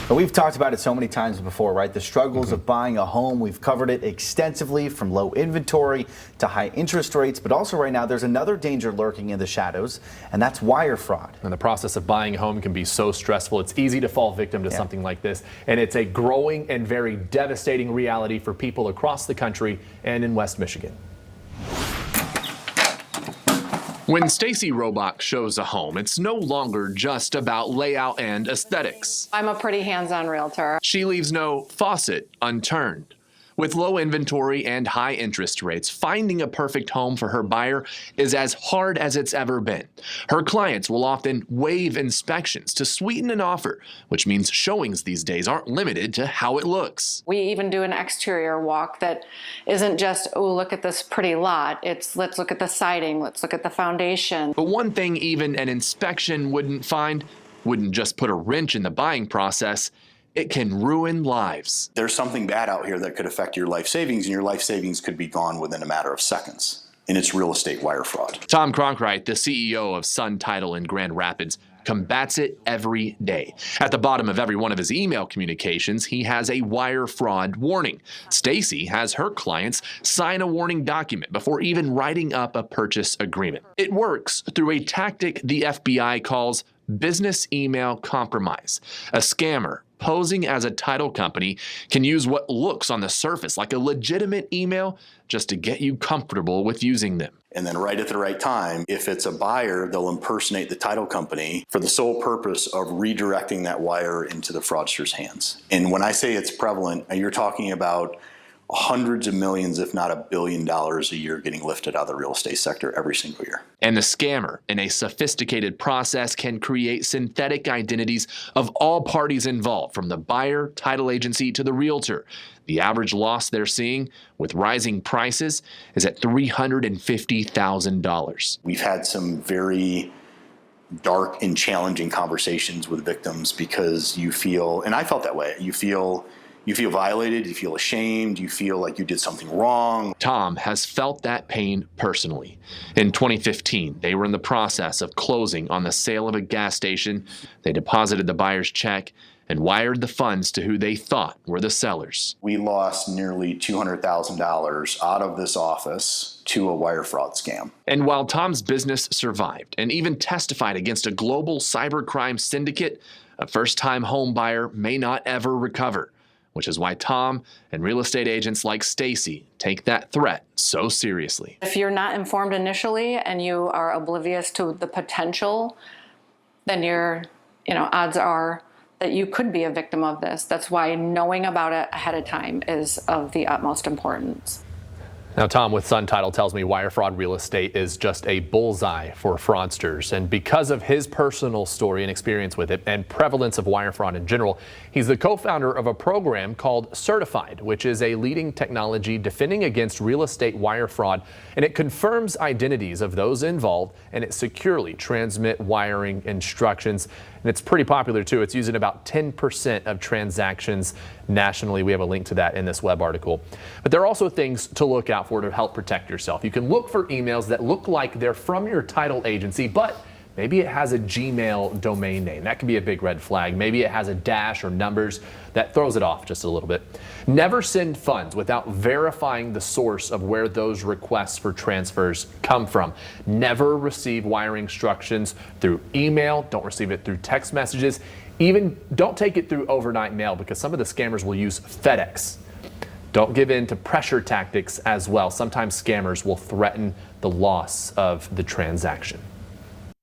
And we've talked about it so many times before, right? The struggles of buying a home. We've covered it extensively, from low inventory to high interest rates. But also right now, there's another danger lurking in the shadows, and that's wire fraud. And the process of buying a home can be so stressful. It's easy to fall victim to something like this. And it's a growing and very devastating reality for people across the country and in West Michigan. When Stacy Robach shows a home, it's no longer just about layout and aesthetics. I'm a pretty hands-on realtor. She leaves no faucet unturned. With low inventory and high interest rates, finding a perfect home for her buyer is as hard as it's ever been. Her clients will often waive inspections to sweeten an offer, which means showings these days aren't limited to how it looks. We even do an exterior walk that isn't just, oh, look at this pretty lot. It's, let's look at the siding, let's look at the foundation. But one thing even an inspection wouldn't just put a wrench in the buying process. It can ruin lives. There's something bad out here that could affect your life savings, and your life savings could be gone within a matter of seconds. And it's real estate wire fraud. Tom Cronkright, the CEO of Sun Title in Grand Rapids, combats it every day. At the bottom of every one of his email communications, he has a wire fraud warning. Stacy has her clients sign a warning document before even writing up a purchase agreement. It works through a tactic the FBI calls business email compromise. A scammer posing as a title company can use what looks on the surface like a legitimate email just to get you comfortable with using them. And then right at the right time, if it's a buyer, they'll impersonate the title company for the sole purpose of redirecting that wire into the fraudster's hands. And when I say it's prevalent, you're talking about hundreds of millions, if not $1 billion a year getting lifted out of the real estate sector every single year. And the scammer, in a sophisticated process, can create synthetic identities of all parties involved, from the buyer, title agency, to the realtor. The average loss they're seeing with rising prices is at $350,000. We've had some very dark and challenging conversations with victims because you feel, and I felt that way, you feel violated, you feel ashamed, you feel like you did something wrong. Tom has felt that pain personally. In 2015, they were in the process of closing on the sale of a gas station. They deposited the buyer's check and wired the funds to who they thought were the sellers. We lost nearly $200,000 out of this office to a wire fraud scam. And while Tom's business survived and even testified against a global cybercrime syndicate, a first-time home buyer may not ever recover, which is why Tom and real estate agents like Stacy take that threat so seriously. If you're not informed initially and you are oblivious to the potential, then odds are that you could be a victim of this. That's why knowing about it ahead of time is of the utmost importance. Now, Tom with Sun Title tells me wire fraud real estate is just a bullseye for fraudsters. And because of his personal story and experience with it and prevalence of wire fraud in general, he's the co-founder of a program called Certified, which is a leading technology defending against real estate wire fraud. And it confirms identities of those involved, and it securely transmits wiring instructions. And it's pretty popular, too. It's used in about 10% of transactions nationally. We have a link to that in this web article. But there are also things to look out for to help protect yourself. You can look for emails that look like they're from your title agency, but maybe it has a Gmail domain name. That could be a big red flag. Maybe it has a dash or numbers that throws it off just a little bit. Never send funds without verifying the source of where those requests for transfers come from. Never receive wiring instructions through email. Don't receive it through text messages. Even don't take it through overnight mail, because some of the scammers will use FedEx. Don't give in to pressure tactics as well. Sometimes scammers will threaten the loss of the transaction.